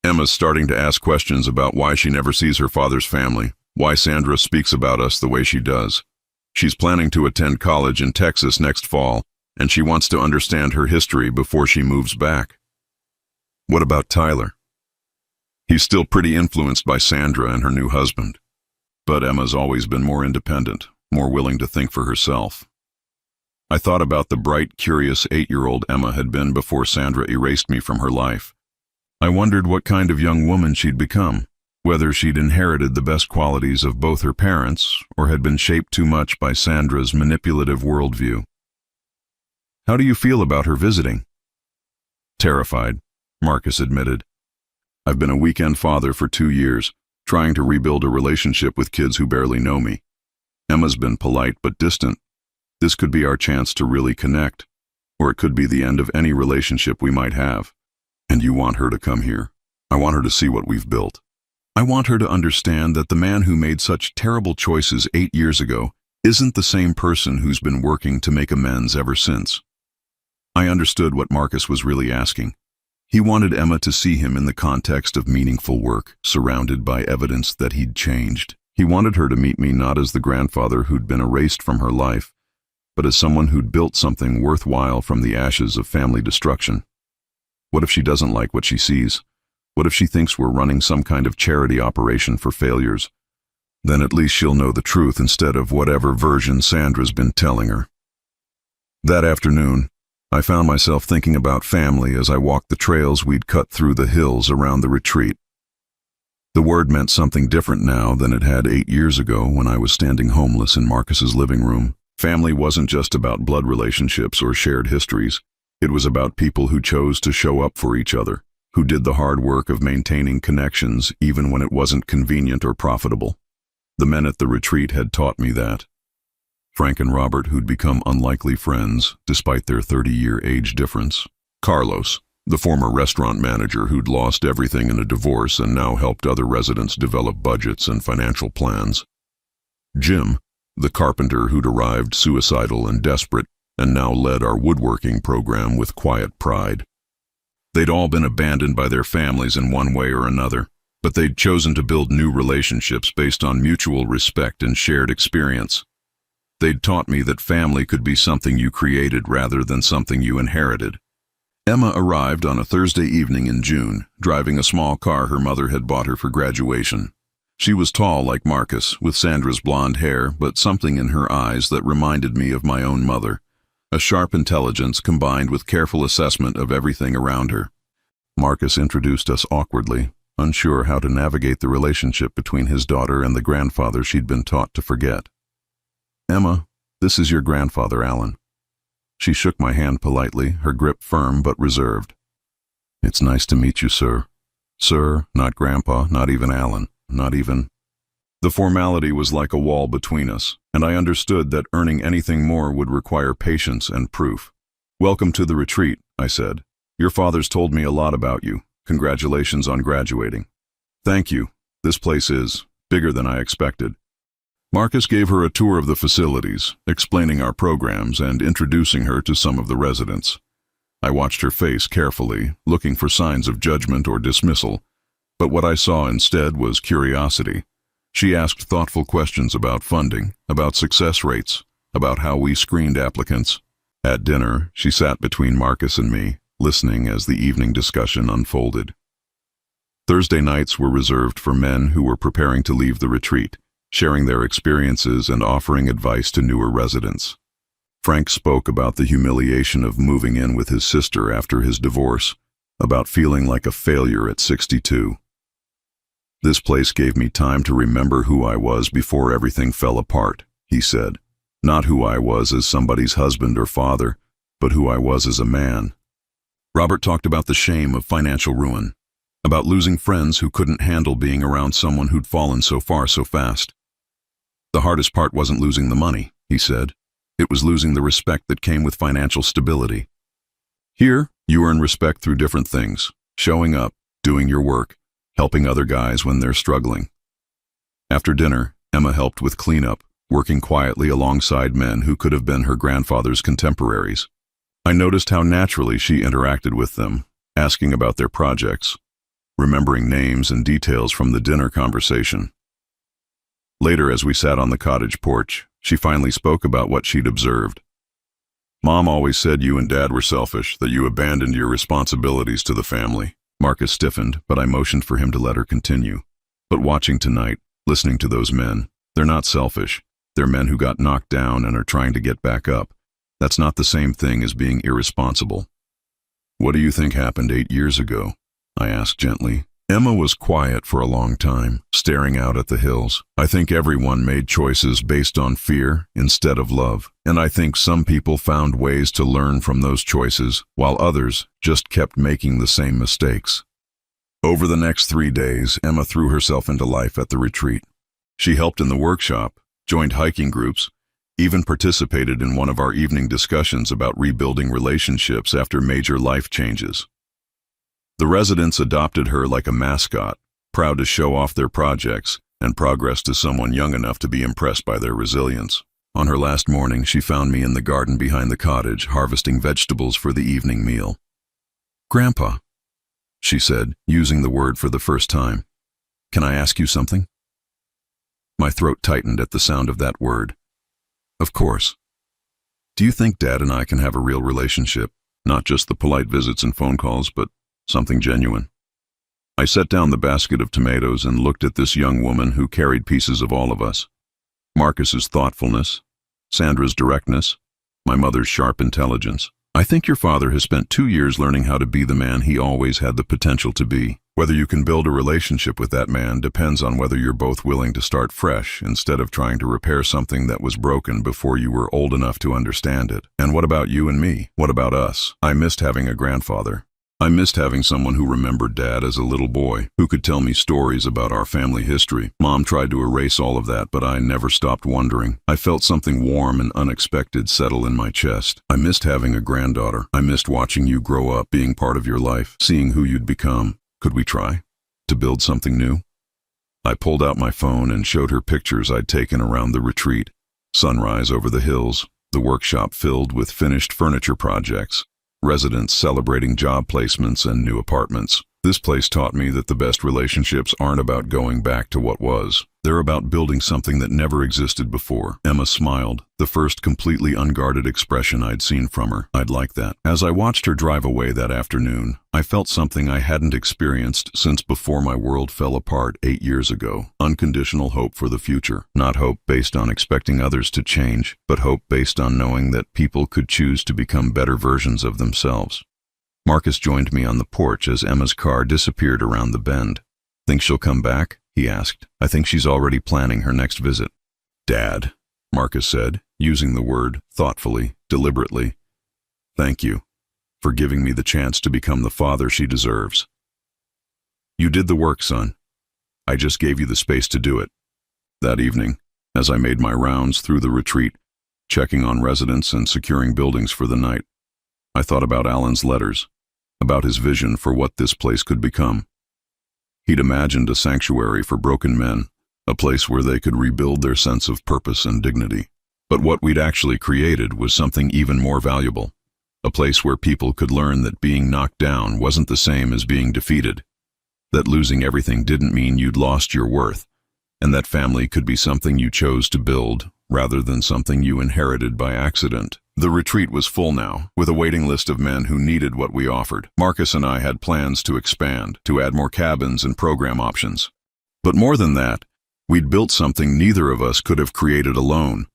[SPEAKER 1] Emma's starting to ask questions about why she never sees her father's family, why Sandra speaks about us the way she does. She's planning to attend college in Texas next fall, and she wants to understand her history before she moves back. What about Tyler? He's still pretty influenced by Sandra and her new husband. But Emma's always been more independent, more willing to think for herself. I thought about the bright, curious 8-year-old Emma had been before Sandra erased me from her life. I wondered what kind of young woman she'd become, whether she'd inherited the best qualities of both her parents or had been shaped too much by Sandra's manipulative worldview. How do you feel about her visiting? Terrified, Marcus admitted. I've been a weekend father for 2 years, trying to rebuild a relationship with kids who barely know me. Emma's been polite but distant. This could be our chance to really connect, or it could be the end of any relationship we might have. And you want her to come here. I want her to see what we've built. I want her to understand that the man who made such terrible choices 8 years ago isn't the same person who's been working to make amends ever since. I understood what Marcus was really asking. He wanted Emma to see him in the context of meaningful work, surrounded by evidence that he'd changed. He wanted her to meet me not as the grandfather who'd been erased from her life, but as someone who'd built something worthwhile from the ashes of family destruction. What if she doesn't like what she sees? What if she thinks we're running some kind of charity operation for failures? Then at least she'll know the truth instead of whatever version Sandra's been telling her. That afternoon, I found myself thinking about family as I walked the trails we'd cut through the hills around the retreat. The word meant something different now than it had 8 years ago when I was standing homeless in Marcus's living room. Family wasn't just about blood relationships or shared histories. It was about people who chose to show up for each other, who did the hard work of maintaining connections even when it wasn't convenient or profitable. The men at the retreat had taught me that. Frank and Robert, who'd become unlikely friends despite their 30-year age difference. Carlos, the former restaurant manager who'd lost everything in a divorce and now helped other residents develop budgets and financial plans. Jim, the carpenter who'd arrived suicidal and desperate and now led our woodworking program with quiet pride. They'd all been abandoned by their families in one way or another, but they'd chosen to build new relationships based on mutual respect and shared experience. They'd taught me that family could be something you created rather than something you inherited. Emma arrived on a Thursday evening in June, driving a small car her mother had bought her for graduation. She was tall like Marcus, with Sandra's blonde hair, but something in her eyes that reminded me of my own mother. A sharp intelligence combined with careful assessment of everything around her. Marcus introduced us awkwardly, unsure how to navigate the relationship between his daughter and the grandfather she'd been taught to forget. Emma, this is your grandfather, Alan. She shook my hand politely, her grip firm but reserved. It's nice to meet you, sir. Sir, not Grandpa, not even Alan, not even... The formality was like a wall between us, and I understood that earning anything more would require patience and proof. "Welcome to the retreat," I said. "Your father's told me a lot about you. Congratulations on graduating." "Thank you. This place is bigger than I expected." Marcus gave her a tour of the facilities, explaining our programs and introducing her to some of the residents. I watched her face carefully, looking for signs of judgment or dismissal, but what I saw instead was curiosity. She asked thoughtful questions about funding, about success rates, about how we screened applicants. At dinner, she sat between Marcus and me, listening as the evening discussion unfolded. Thursday nights were reserved for men who were preparing to leave the retreat, sharing their experiences and offering advice to newer residents. Frank spoke about the humiliation of moving in with his sister after his divorce, about feeling like a failure at 62. "This place gave me time to remember who I was before everything fell apart," he said. "Not who I was as somebody's husband or father, but who I was as a man." Robert talked about the shame of financial ruin, about losing friends who couldn't handle being around someone who'd fallen so far so fast. "The hardest part wasn't losing the money," he said. "It was losing the respect that came with financial stability. Here, you earn respect through different things: showing up, doing your work, helping other guys when they're struggling." After dinner, Emma helped with cleanup, working quietly alongside men who could have been her grandfather's contemporaries. I noticed how naturally she interacted with them, asking about their projects, remembering names and details from the dinner conversation. Later, as we sat on the cottage porch, she finally spoke about what she'd observed. "Mom always said you and Dad were selfish, that you abandoned your responsibilities to the family." Marcus stiffened, but I motioned for him to let her continue. "But watching tonight, listening to those men, they're not selfish. They're men who got knocked down and are trying to get back up. That's not the same thing as being irresponsible." "What do you think happened 8 years ago?" I asked gently. Emma was quiet for a long time, staring out at the hills. "I think everyone made choices based on fear instead of love, and I think some people found ways to learn from those choices, while others just kept making the same mistakes." Over the next 3 days, Emma threw herself into life at the retreat. She helped in the workshop, joined hiking groups, even participated in one of our evening discussions about rebuilding relationships after major life changes. The residents adopted her like a mascot, proud to show off their projects and progress to someone young enough to be impressed by their resilience. On her last morning, she found me in the garden behind the cottage, harvesting vegetables for the evening meal. "Grandpa," she said, using the word for the first time, "can I ask you something?" My throat tightened at the sound of that word. "Of course." "Do you think Dad and I can have a real relationship? Not just the polite visits and phone calls, but something genuine?" I set down the basket of tomatoes and looked at this young woman who carried pieces of all of us. Marcus's thoughtfulness, Sandra's directness, my mother's sharp intelligence. "I think your father has spent 2 years learning how to be the man he always had the potential to be. Whether you can build a relationship with that man depends on whether you're both willing to start fresh instead of trying to repair something that was broken before you were old enough to understand it. And what about you and me? What about us? I missed having a grandfather. I missed having someone who remembered Dad as a little boy, who could tell me stories about our family history. Mom tried to erase all of that, but I never stopped wondering. I felt something warm and unexpected settle in my chest. I missed having a granddaughter. I missed watching you grow up, being part of your life, seeing who you'd become. Could we try to build something new?" I pulled out my phone and showed her pictures I'd taken around the retreat. Sunrise over the hills, the workshop filled with finished furniture projects, residents celebrating job placements and new apartments. This place taught me that the best relationships aren't about going back to what was. They're about building something that never existed before. Emma smiled, the first completely unguarded expression I'd seen from her. I'd like that. As I watched her drive away that afternoon, I felt something I hadn't experienced since before my world fell apart 8 years ago. Unconditional hope for the future. Not hope based on expecting others to change, but hope based on knowing that people could choose to become better versions of themselves. Marcus joined me on the porch as Emma's car disappeared around the bend. "Think she'll come back?" he asked. "I think she's already planning her next visit." "Dad," Marcus said, using the word thoughtfully, deliberately. "Thank you for giving me the chance to become the father she deserves. You did the work, son. I just gave you the space to do it." That evening, as I made my rounds through the retreat, checking on residents and securing buildings for the night, I thought about Alan's letters, about his vision for what this place could become. He'd imagined a sanctuary for broken men, a place where they could rebuild their sense of purpose and dignity. But what we'd actually created was something even more valuable, a place where people could learn that being knocked down wasn't the same as being defeated, that losing everything didn't mean you'd lost your worth, and that family could be something you chose to build rather than something you inherited by accident. The retreat was full now, with a waiting list of men who needed what we offered. Marcus and I had plans to expand, to add more cabins and program options. But more than that, we'd built something neither of us could have created alone,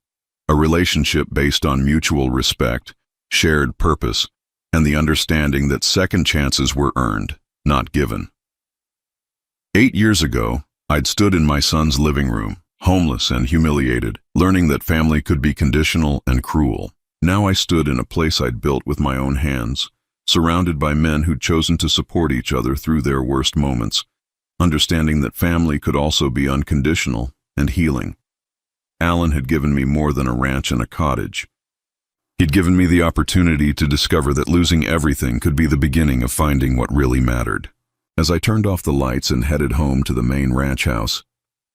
[SPEAKER 1] a relationship based on mutual respect, shared purpose, and the understanding that second chances were earned, not given. 8 years ago, I'd stood in my son's living room, homeless and humiliated, learning that family could be conditional and cruel. Now I stood in a place I'd built with my own hands, surrounded by men who'd chosen to support each other through their worst moments, understanding that family could also be unconditional and healing. Alan had given me more than a ranch and a cottage. He'd given me the opportunity to discover that losing everything could be the beginning of finding what really mattered. As I turned off the lights and headed home to the main ranch house,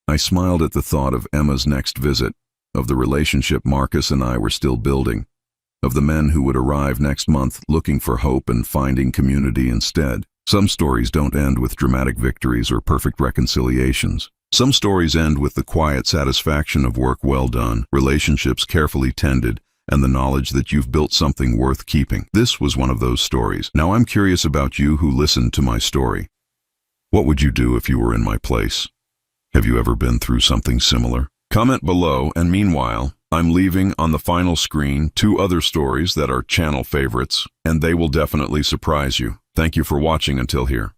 [SPEAKER 1] I smiled at the thought of Emma's next visit, of the relationship Marcus and I were still building, of the men who would arrive next month looking for hope and finding community instead. Some stories don't end with dramatic victories or perfect reconciliations. Some stories end with the quiet satisfaction of work well done, relationships carefully tended, and the knowledge that you've built something worth keeping. This was one of those stories. Now I'm curious about you who listened to my story. What would you do if you were in my place? Have you ever been through something similar? Comment below, and meanwhile, I'm leaving on the final screen 2 other stories that are channel favorites, and they will definitely surprise you. Thank you for watching until here.